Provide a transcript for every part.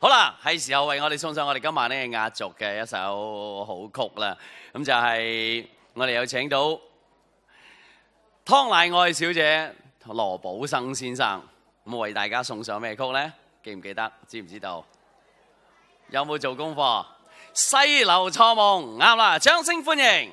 好啦，係時候為我哋送上我哋今晚呢壓軸嘅一首好曲啦。咁就係我哋有請到湯乃愛小姐、羅寶生先生，咁為大家送上咩曲呢？記唔記得？知唔知道？有冇做功課？西樓錯夢啱啦，掌聲歡迎！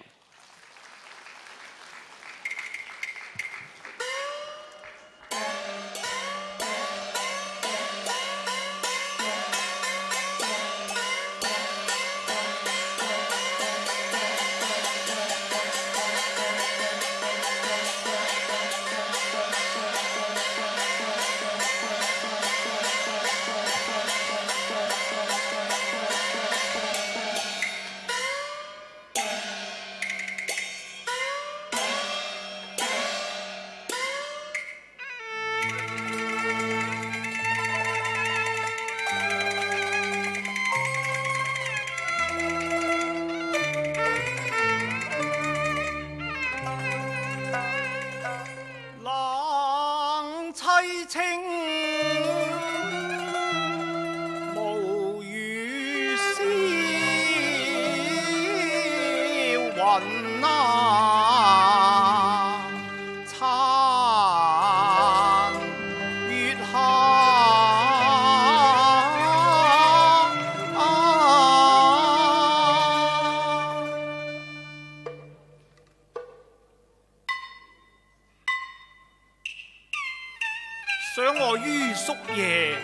想我於宿夜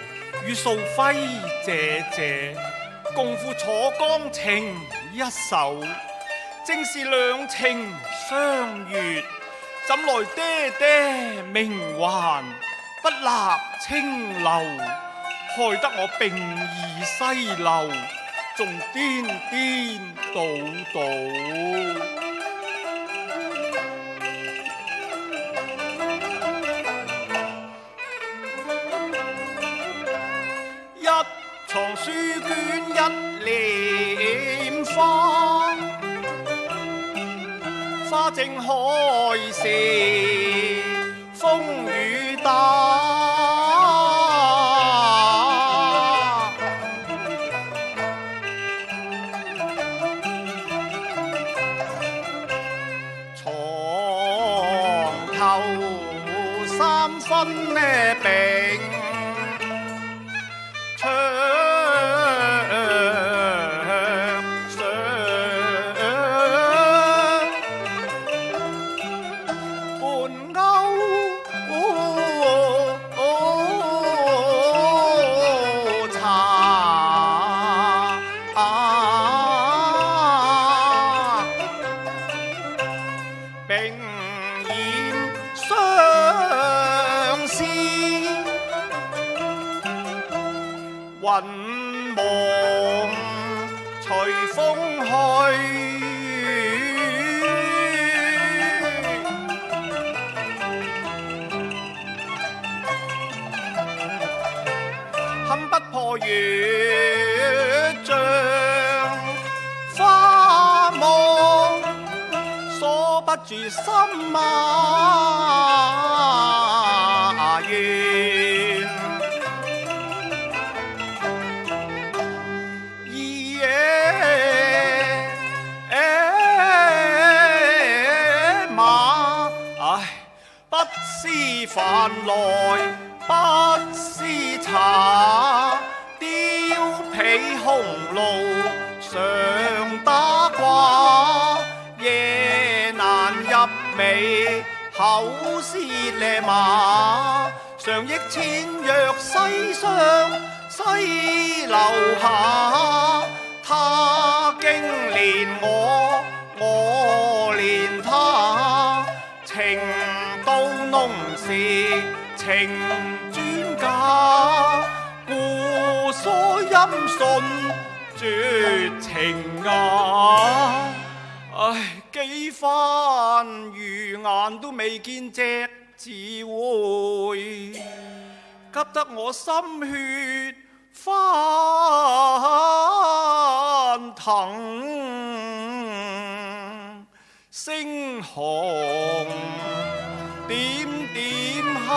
與素輝謝謝，共赴楚江情一首。正是兩情相悅，怎來爹爹命還不立青樓？害得我並異西樓，仲顛顛倒倒。藏書卷一簾花，花正開時風雨打。床頭三分並雲夢隨風去，堪不破月像花夢，鎖不住心願。飯來不思茶，貂皮紅爐上打卦，夜難入寐口是騎馬，常憶千約西廂西樓下，他經憐我，我憐他，情到濃時情專家，故所音訊絕情啊！唉，幾番魚眼都未見隻字會，急得我心血翻騰，猩紅點點黑。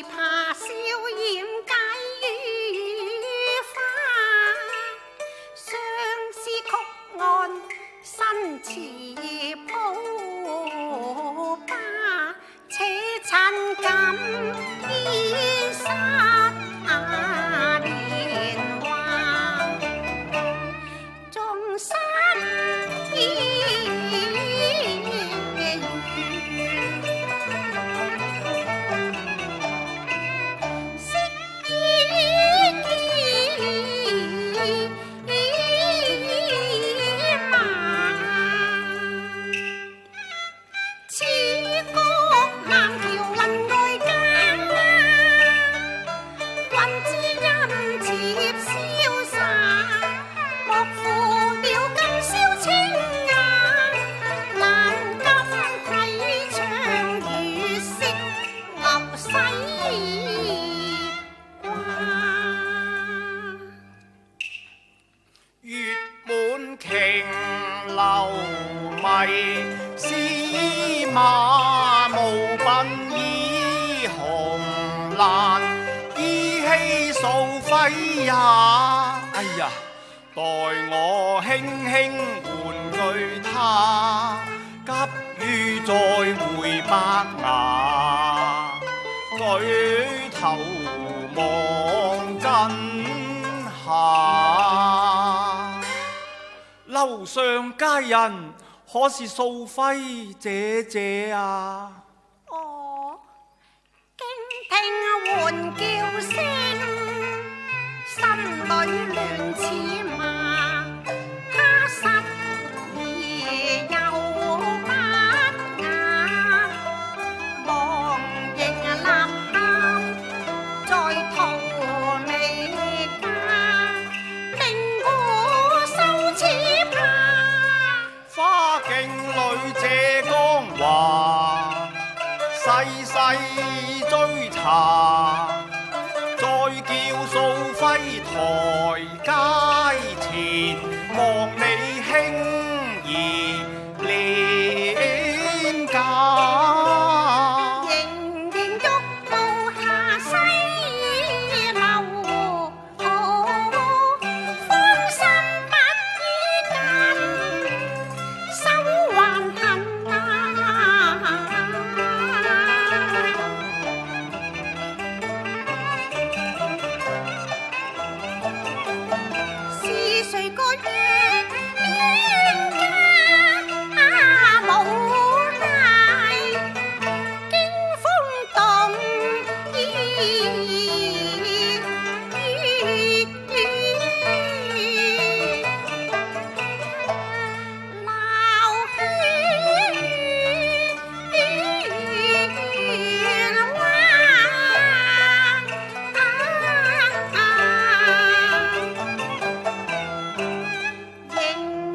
怕笑掩解於花，相思曲岸新詞譜吧，且趁今已失年華，終失哎呀，待我輕輕玩具他，急於再會伯牙，舉頭望真下。樓上佳人，可是素輝姐姐啊？哦，傾聽喚叫聲，心裏亂似麻，他實已有不雅，忘形立喊在荼蘼家，令我羞恥怕。花徑裏這江華，細細追查，再叫素輝台階前，望你輕易戀嫁。仍然欲步下西樓，芳心不依近，手還痕啊！是誰個冤家無賴，經風動凝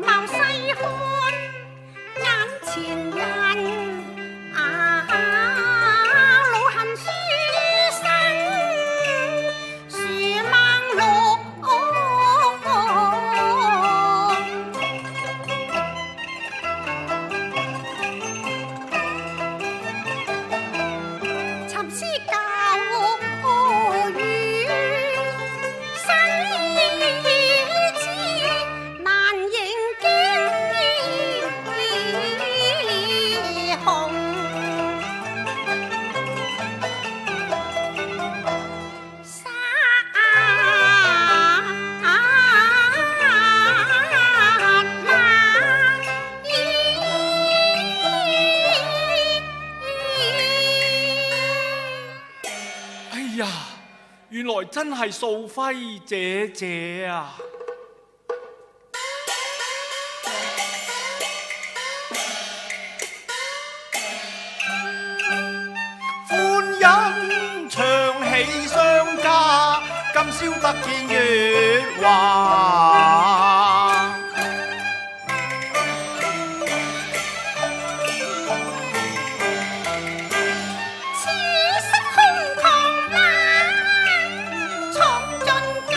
眸細看眼前人，老恨書生樹孟綠，沉思舊語，細字難認驚紅。哎呀，原來真係素輝姐姐啊！歡欣唱喜相加，今宵得見月華。此刻空曠冷，藏盡金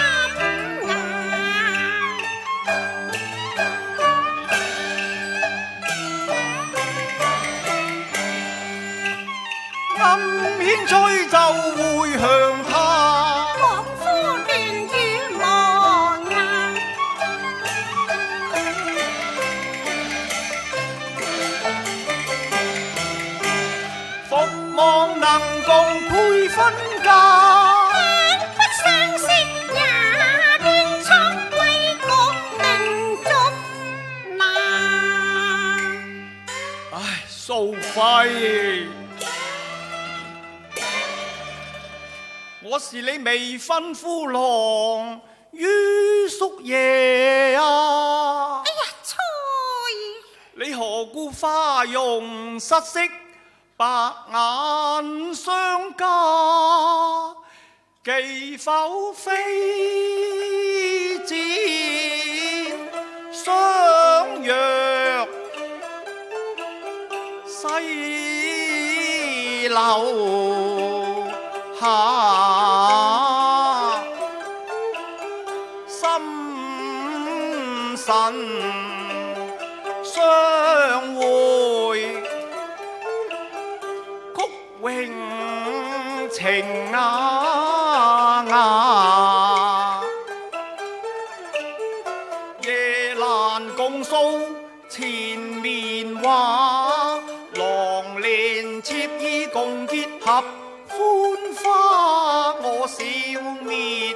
牙。暗瞼吹奏會向他。莫呼亂與忘啊！伏望能共配分家，不相識也斷錯歸國定足難。唉，素輝，我是你未婚夫郎于叔爺啊！哎呀，錯你何故花容失色，白眼相加？既否非戰相約，西樓下心神相會，曲詠情雅雅，夜闌共訴纏綿話，郎蓮妾意共結合歡花。我笑滅銀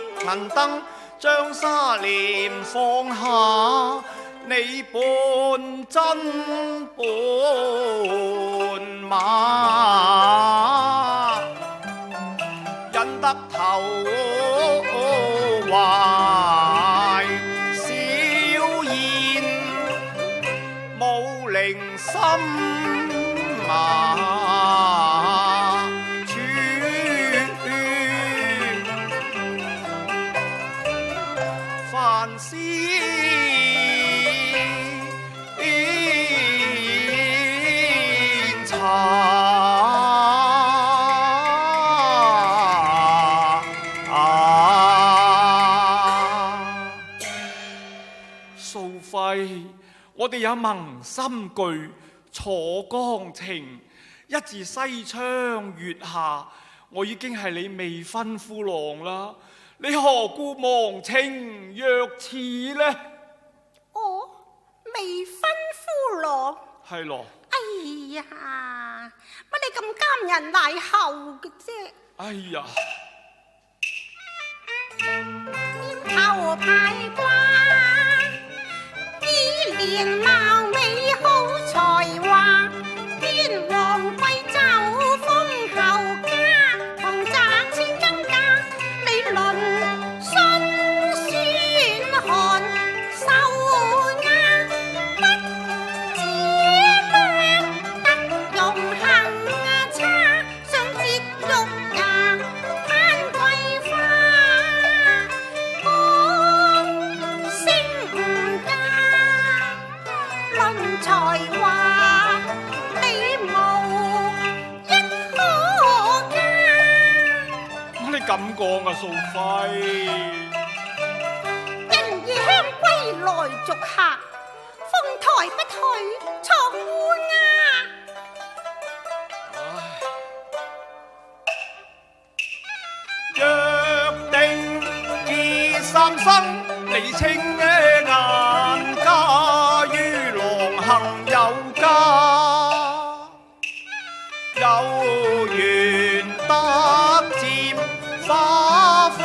燈，將紗簾放下，你半真半馬，引得頭懷笑言，無靈心馬。凡事素輝，我哋有盟心句，楚江情，一自西窗月下，我已經係你未婚夫郎啦。你何故忘情若此呢？我未婚夫郎。係咯。哎呀，乜你咁監人賴後嘅啫？哎呀，面頭排掛，依蓮貌美好才華，天王貴胄封後家，同賺錢更加，你論信宣汗受壓，不知量得用行差，想節育呀攀桂花，講聲唔假，論才華你無一可加。乜你咁講啊，素輝？人異鄉歸來逐客，風台不退錯烏鴉。約定結三生，你清眼家於郎行有家，有緣得漸花灰，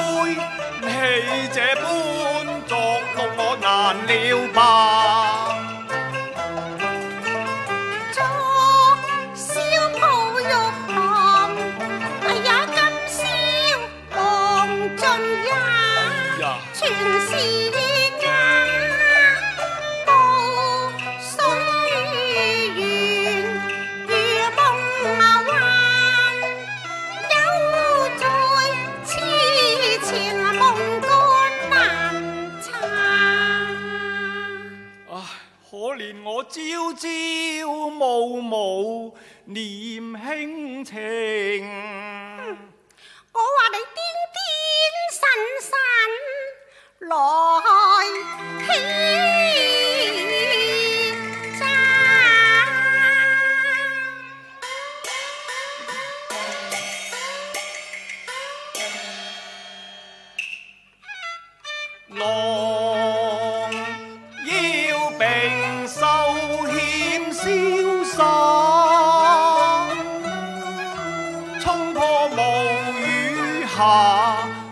你這般作弄我難了吧？作燒泡玉堂，哎呀今宵望盡也全是假，無水緣如夢幻，有在痴纏夢乾難撐。唉，可憐我朝朝暮暮念輕情。我話你癲癲神神來欺詐，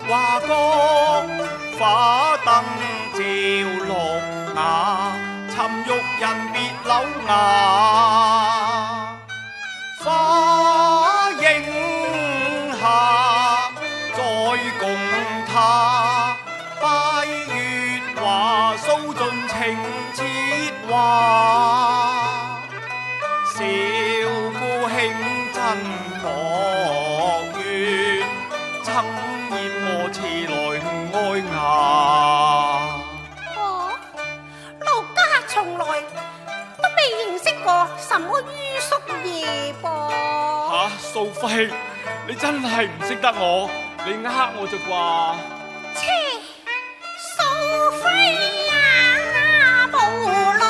華國花燈照綠瓦，尋玉人別柳芽。花影下，再共他，拜月華訴盡情切話。小姑卿真莫怨，曾嫌我遲來愛牙。哦，奴家從來都未認識過什麼于叔爺噃。吓，素輝，你真係唔識得我，你呃我咋啩？切，素輝呀，無論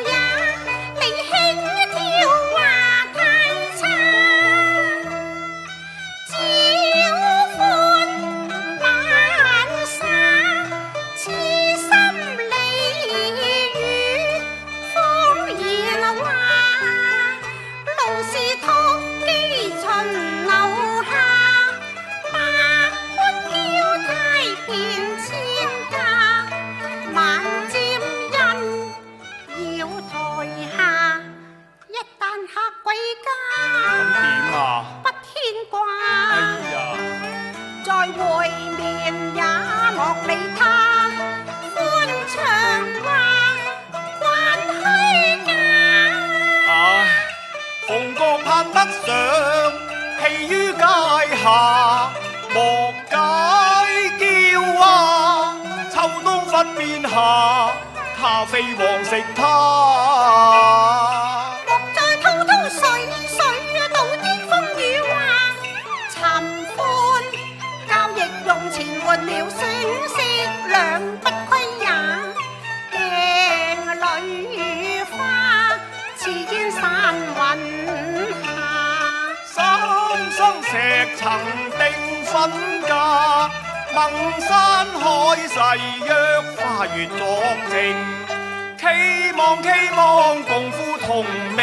也，你輕佻話太差，招歡扮傻，痴心理語，謊言話，勞是托機巡樓下。不牽掛，哎呀，在會面也莫理他，歡暢話還虛假。唉，鳳閣攀不上，戲於階下，莫解叫啊！秋冬分變下，他非黃食他。換了損色兩不虧也，鏡裏花似煙散雲下。三生石曾定分家，盟山海誓約花月作證，期望共赴同命，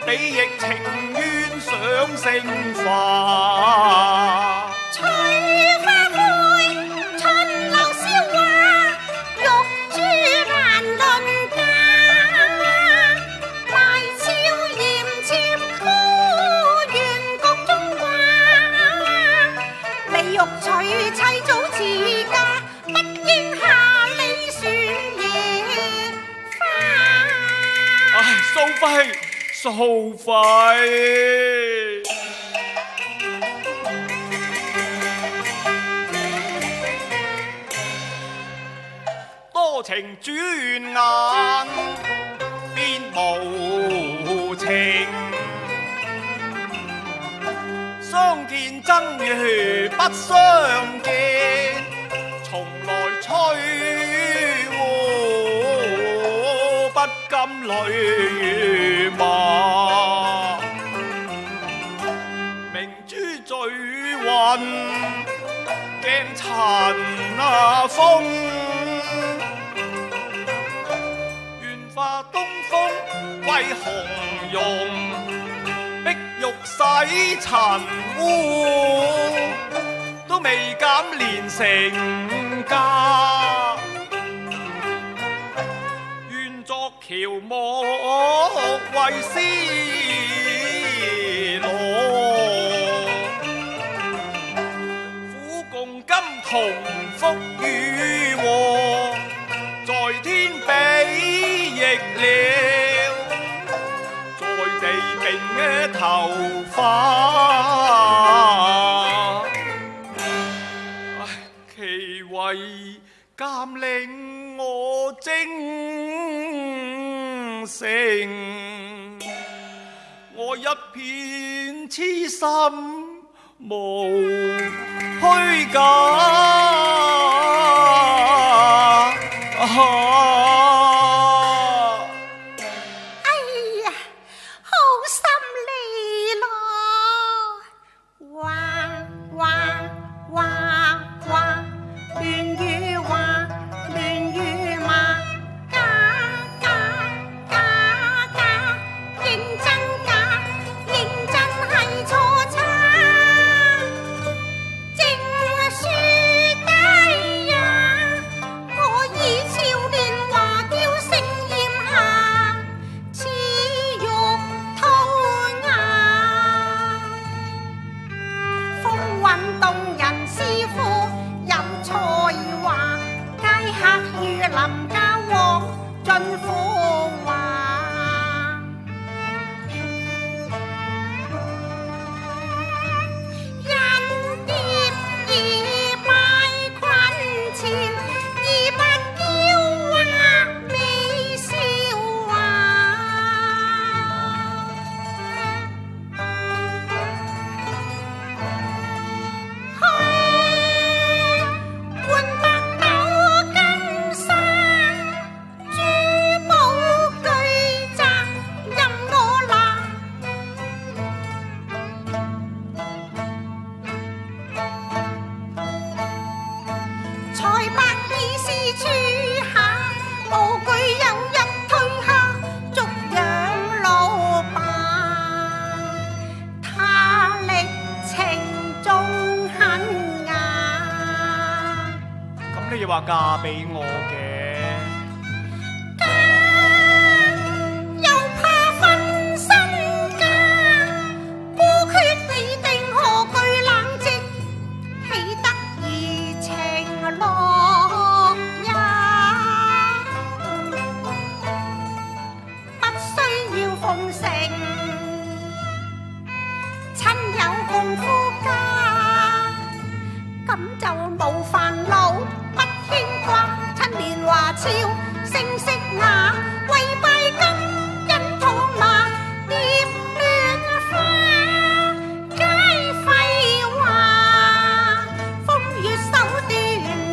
比翼情願上升華。素輝，多情轉眼變無情，相見真如不相見，從來催我不甘淚馬，明珠醉雲鏡塵風，願化東風為紅絨，碧玉洗塵污，都未減連成家。喬木為絲羅，苦共甘同福與禍，在天比翼了，在地並頭髮。其為鑑令我精誠，我一片痴心無虛假。哎呀，好心你咯，話亂語話，亂語罵，假，認真假，認真係錯差，正書才百二是處下，無懼有日退下，逐養老吧。他歷程仲很雅。咁你話嫁俾我嘅？又怕分身家，孤缺你定何懼冷寂，豈得怡情樂也。不需要奉承，親友共夫家，咁就冇煩惱，不牽掛，親年華俏，聲色雅，為拜金印套麻，蝶亂花，皆廢話，風月手段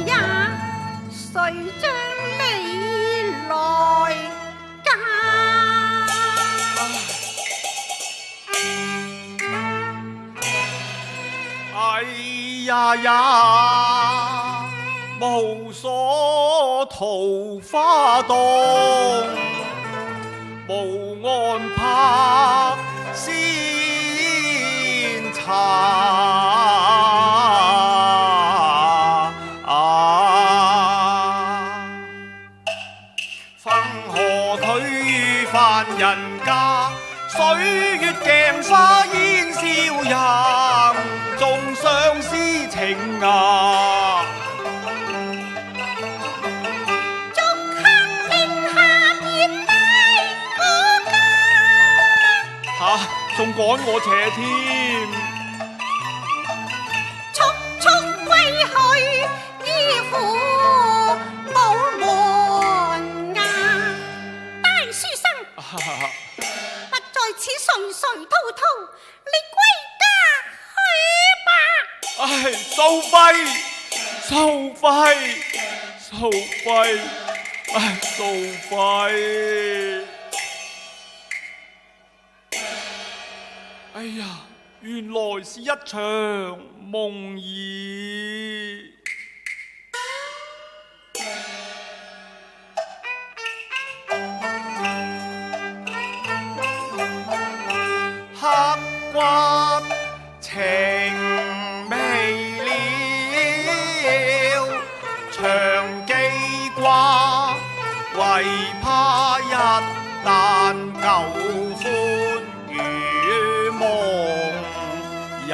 也，誰將你來嫁？哎呀呀，無所桃花檔，無岸拍仙茶。分河腿於凡人家，水月鏡花煙消人，仲相思情啊！逐客令下別低我家，吓，仲趕我斜添。速速歸去，依附寶門牙。大書生，不在此垂垂滔滔，你歸家去吧。唉，素費，素費，素費，唉，素費。哎呀，原來是一場夢兒。刻骨情未了，長記掛，唯怕一旦舊歡如夢也。